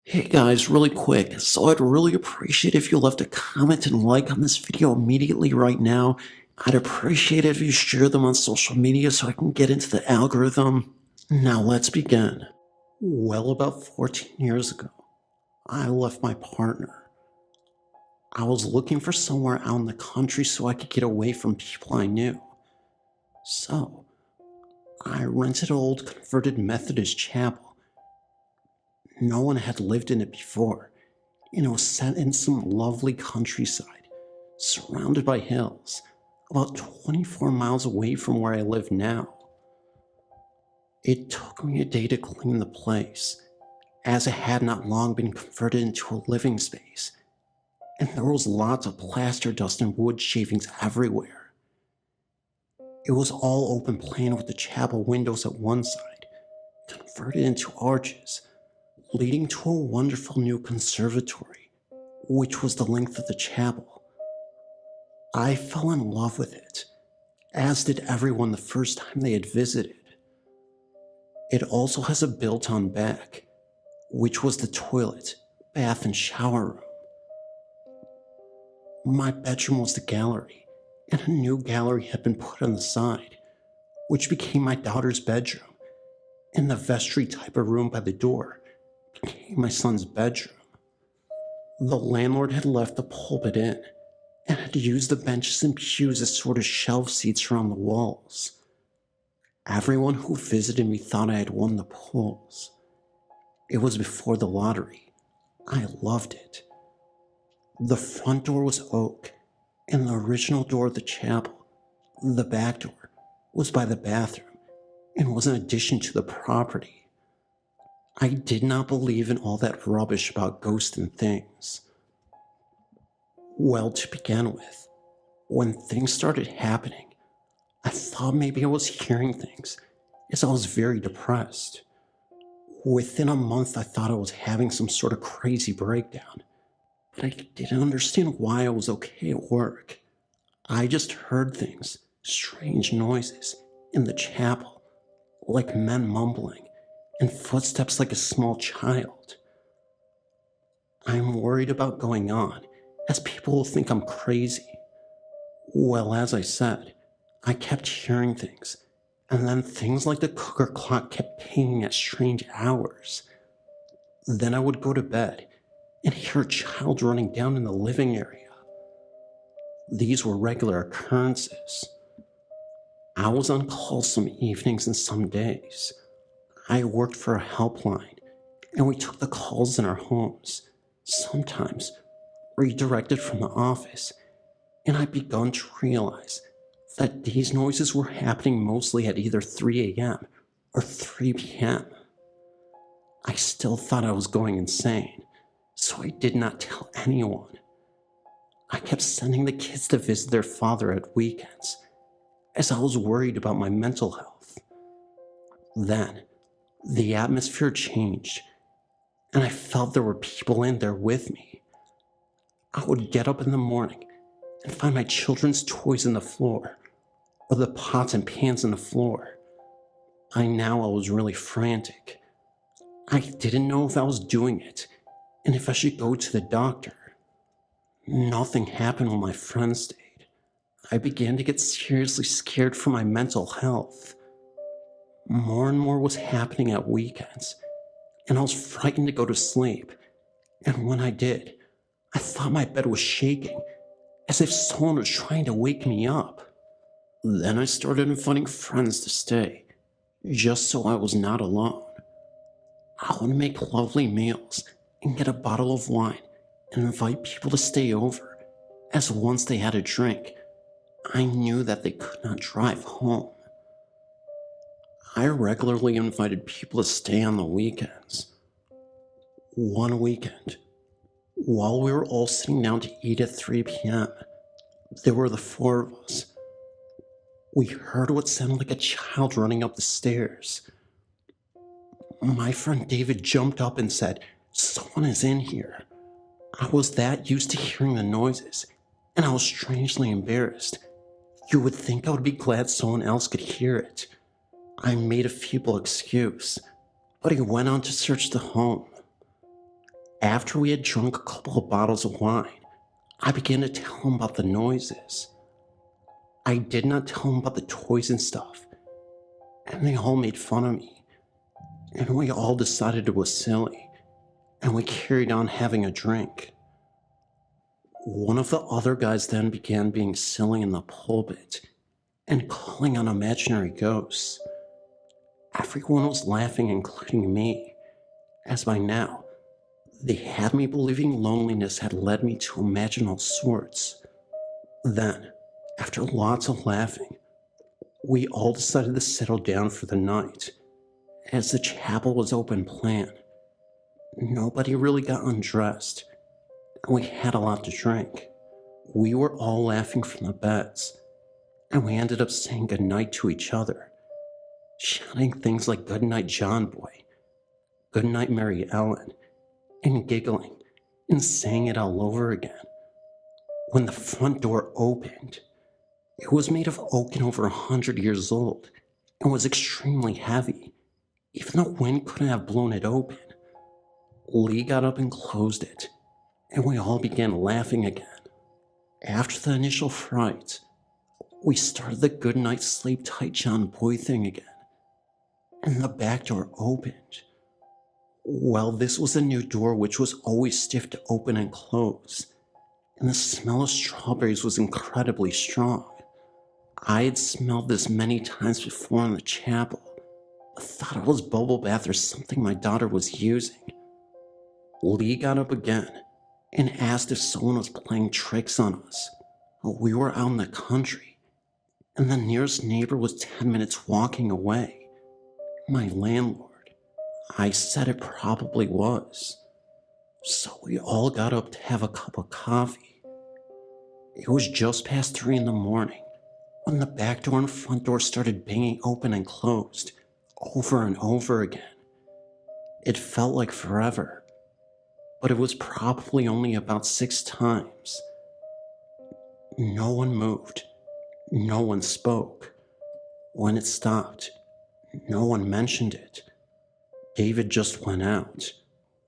Hey guys, really quick, so I'd really appreciate if you left a comment and like on this video immediately right now. I'd appreciate it if you share them on social media so I can get into the algorithm. Now let's begin. Well, about 14 years ago, I left my partner. I was looking for somewhere out in the country so I could get away from people I knew. So, I rented an old converted Methodist chapel. No one had lived in it before, and it was set in some lovely countryside, surrounded by hills, about 24 miles away from where I live now. It took me a day to clean the place, as it had not long been converted into a living space, and there was lots of plaster dust and wood shavings everywhere. It was all open plan with the chapel windows at one side, converted into arches, leading to a wonderful new conservatory, which was the length of the chapel. I fell in love with it, as did everyone the first time they had visited. It also has a built-on back, which was the toilet, bath, and shower room. My bedroom was the gallery, and a new gallery had been put on the side, which became my daughter's bedroom, and the vestry type of room by the door became my son's bedroom. The landlord had left the pulpit in, and had used the benches and pews as sort of shelf seats around the walls. Everyone who visited me thought I had won the polls. It was before the lottery. I loved it. The front door was oak, and the original door of the chapel, the back door, was by the bathroom and was an addition to the property. I did not believe in all that rubbish about ghosts and things. Well, to begin with, when things started happening, I thought maybe I was hearing things, as I was very depressed. Within a month, I thought I was having some sort of crazy breakdown, but I didn't understand why I was okay at work. I just heard things, strange noises, in the chapel, like men mumbling, and footsteps like a small child. I'm worried about going on, as people will think I'm crazy. Well, as I said, I kept hearing things, and then things like the cooker clock kept pinging at strange hours. Then I would go to bed and hear a child running down in the living area. These were regular occurrences. I was on call some evenings and some days. I worked for a helpline, and we took the calls in our homes, sometimes redirected from the office, and I begun to realize that these noises were happening mostly at either 3 a.m. or 3 p.m. I still thought I was going insane, so I did not tell anyone. I kept sending the kids to visit their father at weekends, as I was worried about my mental health. Then, the atmosphere changed, and I felt there were people in there with me. I would get up in the morning and find my children's toys on the floor, or the pots and pans on the floor. By now I was really frantic. I didn't know if I was doing it, and if I should go to the doctor. Nothing happened when my friend stayed. I began to get seriously scared for my mental health. More and more was happening at weekends, and I was frightened to go to sleep. And when I did, I thought my bed was shaking, as if someone was trying to wake me up. Then I started inviting friends to stay, just so I was not alone. I would make lovely meals and get a bottle of wine and invite people to stay over, as once they had a drink, I knew that they could not drive home. I regularly invited people to stay on the weekends. One weekend, while we were all sitting down to eat at 3 p.m., there were the four of us. We heard what sounded like a child running up the stairs. My friend David jumped up and said, "Someone is in here." I was that used to hearing the noises, and I was strangely embarrassed. You would think I would be glad someone else could hear it. I made a feeble excuse, but he went on to search the home. After we had drunk a couple of bottles of wine, I began to tell him about the noises. I did not tell him about the toys and stuff, and they all made fun of me, and we all decided it was silly, and we carried on having a drink. One of the other guys then began being silly in the pulpit and calling on imaginary ghosts. Everyone was laughing, including me, as by now, they had me believing loneliness had led me to imagine all sorts. Then, after lots of laughing, we all decided to settle down for the night, as the chapel was open plan. Nobody really got undressed, and we had a lot to drink. We were all laughing from the beds, and we ended up saying goodnight to each other, shouting things like "Goodnight, John Boy," "Goodnight, Mary Ellen," and giggling and saying it all over again. When the front door opened, it was made of oak and over 100 years old and was extremely heavy. Even the wind couldn't have blown it open. Lee got up and closed it, and we all began laughing again. After the initial fright, we started the "good night, sleep tight, John Boy" thing again, and the back door opened. Well, this was a new door which was always stiff to open and close, and the smell of strawberries was incredibly strong. I had smelled this many times before in the chapel. I thought it was bubble bath or something my daughter was using. Lee got up again and asked if someone was playing tricks on us. We were out in the country, and the nearest neighbor was 10 minutes walking away. My landlord. I said it probably was. So we all got up to have a cup of coffee. It was just past 3 in the morning when the back door and front door started banging open and closed over and over again. It felt like forever, but it was probably only about 6 times. No one moved. No one spoke. When it stopped, no one mentioned it. David just went out.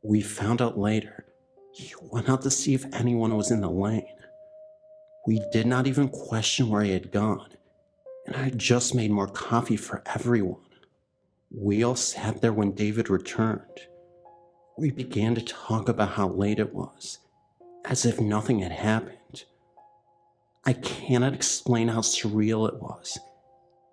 We found out later he went out to see if anyone was in the lane. We did not even question where he had gone, and I had just made more coffee for everyone. We all sat there when David returned. We began to talk about how late it was, as if nothing had happened. I cannot explain how surreal it was,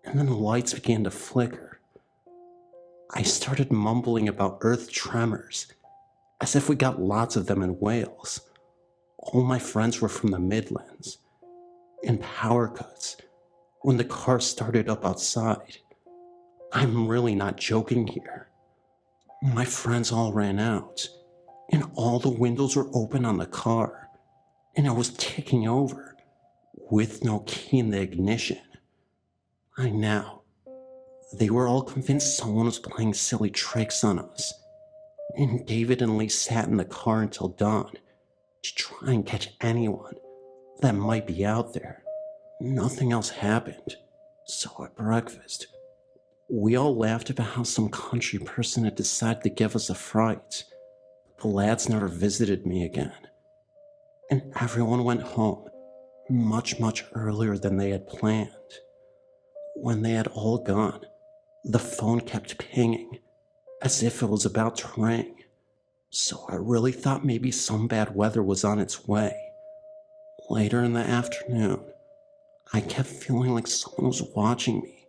and then the lights began to flicker. I started mumbling about earth tremors, as if we got lots of them in Wales. All my friends were from the Midlands, and power cuts when the car started up outside. I'm really not joking here. My friends all ran out, and all the windows were open on the car, and it was ticking over, with no key in the ignition. They were all convinced someone was playing silly tricks on us, and David and Lee sat in the car until dawn to try and catch anyone that might be out there. Nothing else happened, so at breakfast, we all laughed about how some country person had decided to give us a fright. The lads never visited me again, and everyone went home much earlier than they had planned. When they had all gone, the phone kept pinging, as if it was about to ring, so I really thought maybe some bad weather was on its way. Later in the afternoon, I kept feeling like someone was watching me,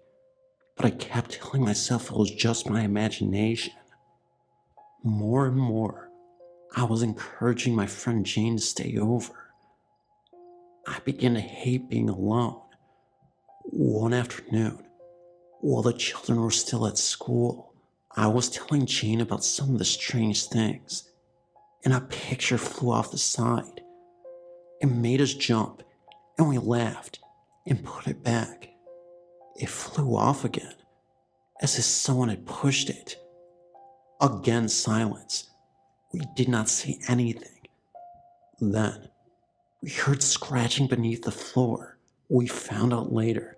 but I kept telling myself it was just my imagination. More and more, I was encouraging my friend Jane to stay over. I began to hate being alone. One afternoon, while the children were still at school, I was telling Jane about some of the strange things, and a picture flew off the side. It made us jump, and we laughed and put it back. It flew off again, as if someone had pushed it. Again, silence. We did not see anything. Then, we heard scratching beneath the floor. We found out later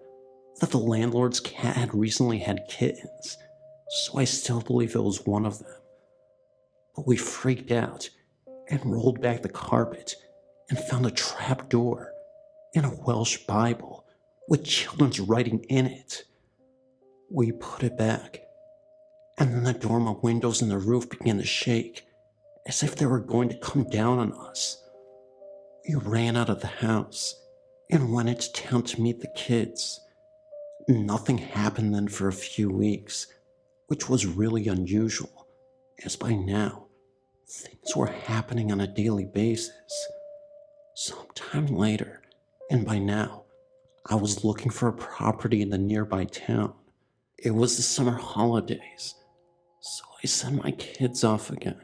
that the landlord's cat had recently had kittens, so I still believe it was one of them. But we freaked out and rolled back the carpet and found a trap door and a Welsh Bible with children's writing in it. We put it back, and then the dormer windows and the roof began to shake as if they were going to come down on us. We ran out of the house and went into town to meet the kids. Nothing happened then for a few weeks, which was really unusual, as by now, things were happening on a daily basis. Sometime later, and by now, I was looking for a property in the nearby town. It was the summer holidays, so I sent my kids off again,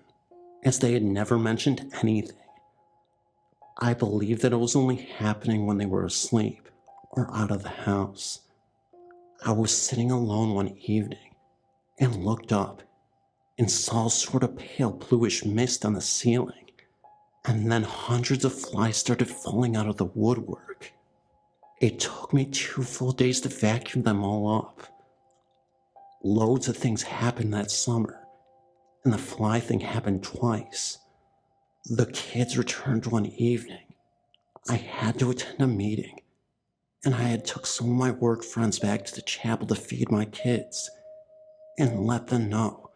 as they had never mentioned anything. I believe that it was only happening when they were asleep or out of the house. I was sitting alone one evening and looked up and saw a sort of pale bluish mist on the ceiling, and then hundreds of flies started falling out of the woodwork. It took me 2 full days to vacuum them all up. Loads of things happened that summer, and the fly thing happened twice. The kids returned one evening. I had to attend a meeting, and I had took some of my work friends back to the chapel to feed my kids and let them know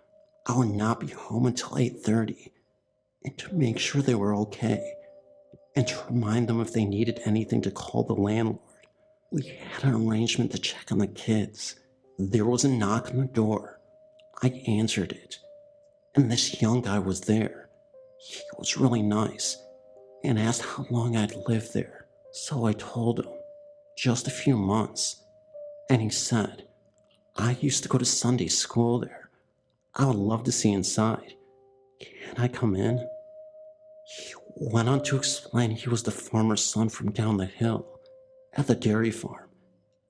I would not be home until 8:30, and to make sure they were okay, and to remind them if they needed anything to call the landlord. We had an arrangement to check on the kids. There was a knock on the door. I answered it, and this young guy was there. He was really nice and asked how long I'd lived there, so I told him, just a few months, and he said, I used to go to Sunday school there. I would love to see inside. Can I come in? He went on to explain he was the farmer's son from down the hill at the dairy farm,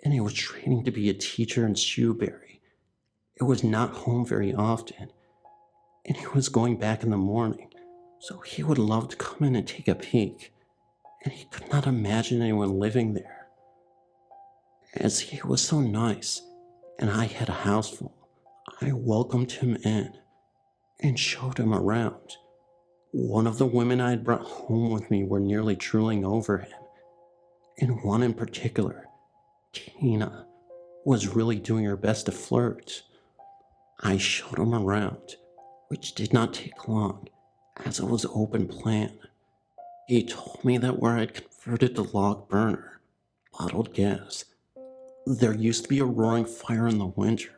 and he was training to be a teacher in Shoebury. It was not home very often, and he was going back in the morning, so he would love to come in and take a peek, and he could not imagine anyone living there. As he was so nice, and I had a house full, I welcomed him in and showed him around. One of the women I had brought home with me were nearly drooling over him, and one in particular, Tina, was really doing her best to flirt. I showed him around, which did not take long, as it was open plan. He told me that where I'd converted to log burner, bottled gas, there used to be a roaring fire in the winter.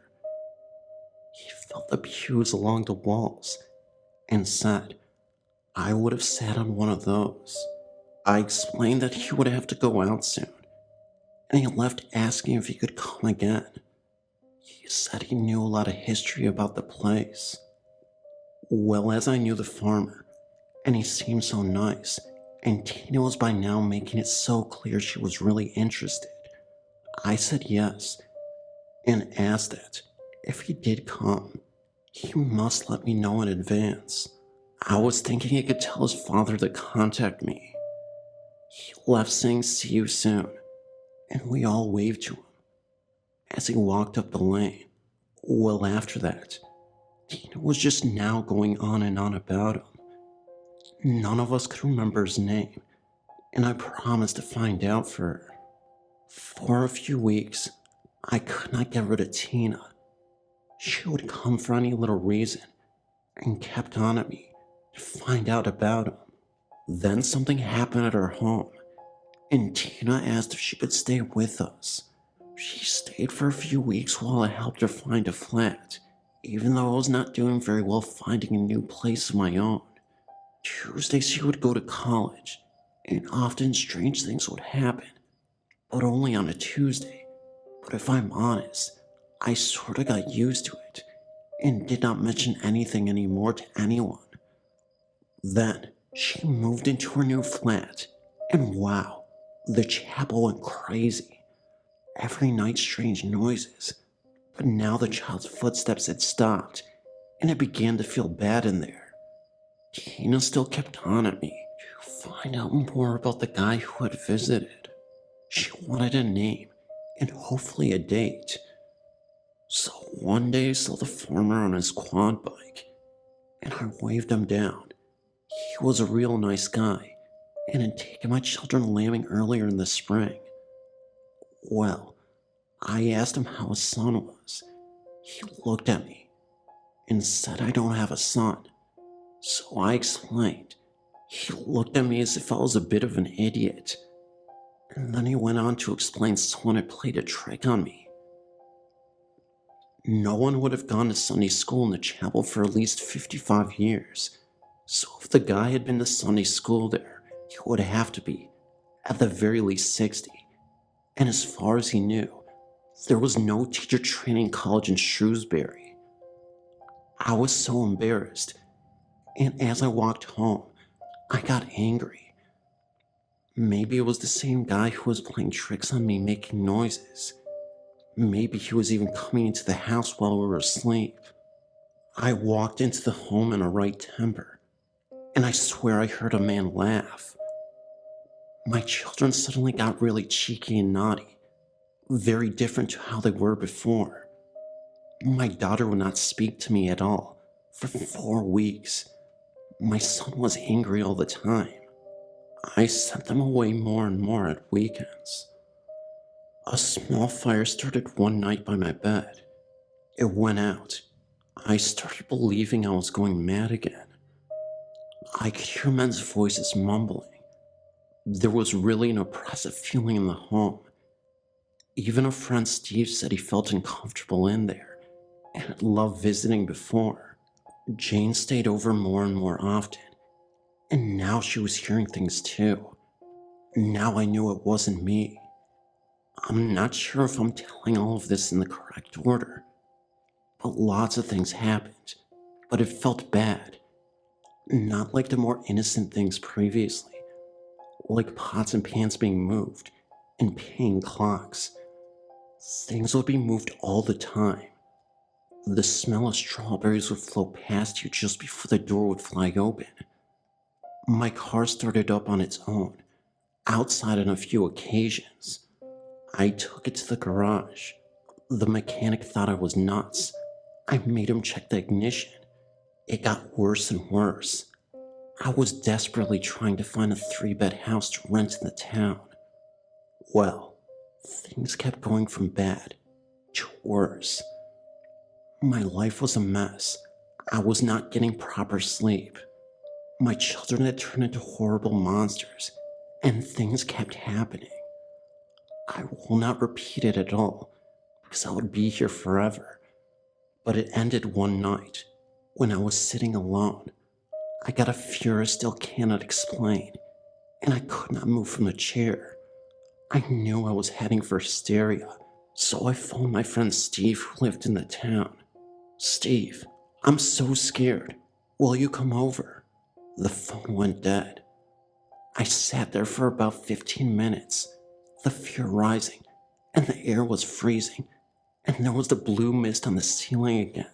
He felt the pews along the walls and said I would have sat on one of those. I explained that he would have to go out soon, and he left asking if he could come again. He said he knew a lot of history about the place. Well, as I knew the farmer, and he seemed so nice, and Tina was by now making it so clear she was really interested, I said yes, and asked that, if he did come, he must let me know in advance. I was thinking he could tell his father to contact me. He left saying see you soon, and we all waved to him as he walked up the lane. Well, after that, Tina was just now going on and on about him. None of us could remember his name, and I promised to find out for her. For a few weeks, I could not get rid of Tina. She would come for any little reason and kept on at me to find out about him. Then something happened at her home, and Tina asked if she could stay with us. She stayed for a few weeks while I helped her find a flat, even though I was not doing very well finding a new place of my own. Tuesdays she would go to college, and often strange things would happen, but only on a Tuesday. But if I'm honest, I sorta got used to it, and did not mention anything anymore to anyone. Then, she moved into her new flat, and wow, the chapel went crazy. Every night strange noises, but now the child's footsteps had stopped, and it began to feel bad in there. Tina still kept on at me to find out more about the guy who had visited. She wanted a name and hopefully a date. So one day I saw the farmer on his quad bike, and I waved him down. He was a real nice guy, and had taken my children lambing earlier in the spring. Well, I asked him how his son was. He looked at me and said I don't have a son. So I explained. He looked at me as if I was a bit of an idiot. And then he went on to explain someone had played a trick on me. No one would have gone to Sunday school in the chapel for at least 55 years. So if the guy had been to Sunday school there, he would have to be, at the very least, 60. And as far as he knew, there was no teacher training college in Shrewsbury. I was so embarrassed, and as I walked home, I got angry. Maybe it was the same guy who was playing tricks on me, making noises. Maybe he was even coming into the house while we were asleep. I walked into the home in a right temper, and I swear I heard a man laugh. My children suddenly got really cheeky and naughty, very different to how they were before. My daughter would not speak to me at all for 4 weeks. My son was angry all the time. I sent them away more and more at weekends. A small fire started one night by my bed. It went out. I started believing I was going mad again. I could hear men's voices mumbling. There was really an oppressive feeling in the home. Even a friend Steve said he felt uncomfortable in there and had loved visiting before. Jane stayed over more and more often, and now she was hearing things too. Now I knew it wasn't me. I'm not sure if I'm telling all of this in the correct order, but lots of things happened, but it felt bad. Not like the more innocent things previously, like pots and pans being moved and paying clocks. Things would be moved all the time. The smell of strawberries would float past you just before the door would fly open. My car started up on its own, outside on a few occasions. I took it to the garage. The mechanic thought I was nuts. I made him check the ignition. It got worse and worse. I was desperately trying to find a 3-bed house to rent in the town. Well, things kept going from bad to worse. My life was a mess. I was not getting proper sleep. My children had turned into horrible monsters, and things kept happening. I will not repeat it at all, because I would be here forever. But it ended one night, when I was sitting alone. I got a fear I still cannot explain, and I could not move from the chair. I knew I was heading for hysteria, so I phoned my friend Steve, who lived in the town. "Steve, I'm so scared. Will you come over?" The phone went dead. I sat there for about 15 minutes, the fear rising, and the air was freezing, and there was the blue mist on the ceiling again.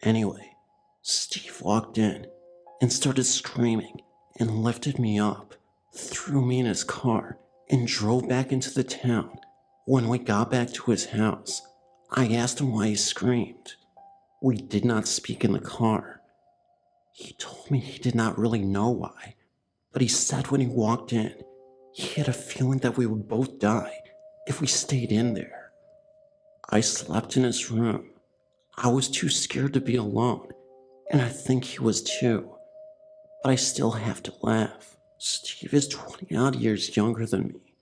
Anyway, Steve walked in and started screaming and lifted me up, threw me in his car, and drove back into the town. When we got back to his house, I asked him why he screamed. We did not speak in the car. He told me he did not really know why, but he said when he walked in, he had a feeling that we would both die if we stayed in there. I slept in his room. I was too scared to be alone, and I think he was too. But I still have to laugh. Steve is 20-odd years younger than me.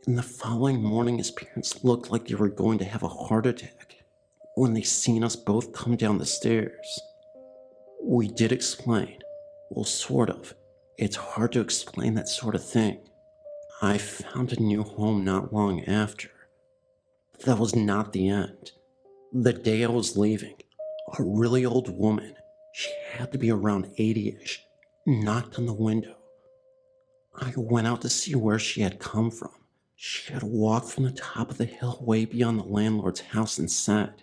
And the following morning, his parents looked like they were going to have a heart attack when they seen us both come down the stairs. We did explain. Well, sort of. It's hard to explain that sort of thing. I found a new home not long after. But that was not the end. The day I was leaving, a really old woman, she had to be around 80-ish, knocked on the window. I went out to see where she had come from. She had walked from the top of the hill way beyond the landlord's house and said,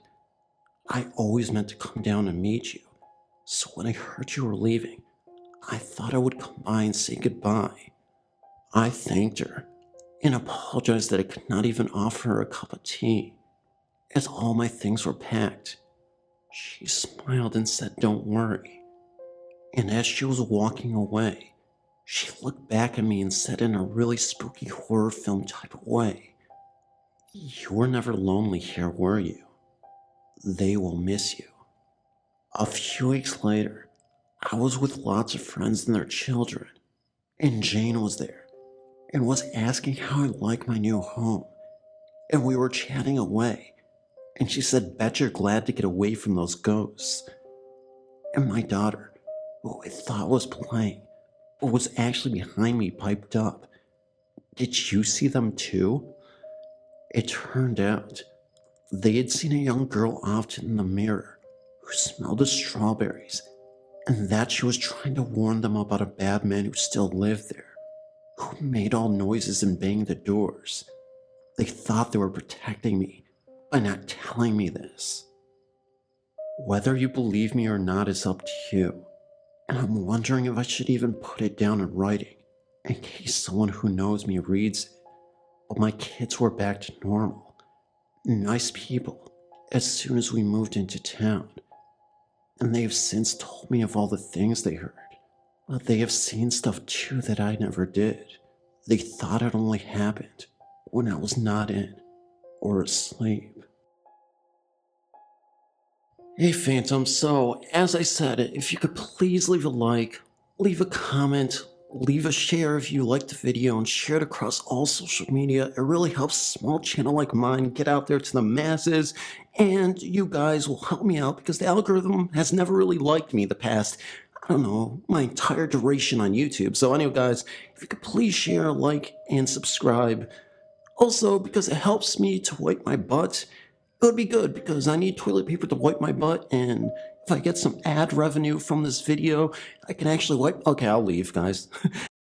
"I always meant to come down and meet you, so when I heard you were leaving, I thought I would come by and say goodbye." I thanked her, and apologized that I could not even offer her a cup of tea, as all my things were packed. She smiled and said, "Don't worry." And as she was walking away, she looked back at me and said in a really spooky horror film type of way, "You were never lonely here, were you? They will miss you." A few weeks later, I was with lots of friends and their children, and Jane was there and was asking how I like my new home. And we were chatting away, and she said, "Bet you're glad to get away from those ghosts." And my daughter, who I thought was playing, but was actually behind me, piped up, "Did you see them too?" It turned out they had seen a young girl often in the mirror who smelled the strawberries, and that she was trying to warn them about a bad man who still lived there, who made all noises and banged the doors. They thought they were protecting me by not telling me this. Whether you believe me or not is up to you, and I'm wondering if I should even put it down in writing in case someone who knows me reads it. But my kids were back to normal, nice people, as soon as we moved into town, and they have since told me of all the things they heard. But they have seen stuff too that I never did. They thought it only happened when I was not in or asleep. Hey Phantom, so as I said, if you could please leave a like, leave a comment, leave a share if you liked the video, and share it across all social media. It really helps a small channel like mine get out there to the masses, and you guys will help me out because the algorithm has never really liked me the past, I don't know, my entire duration on YouTube. So anyway guys, if you could please share, like, and subscribe. Also, because it helps me to wipe my butt, it would be good because I need toilet paper to wipe my butt, and if I get some ad revenue from this video, I can actually wipe. Okay, I'll leave, guys.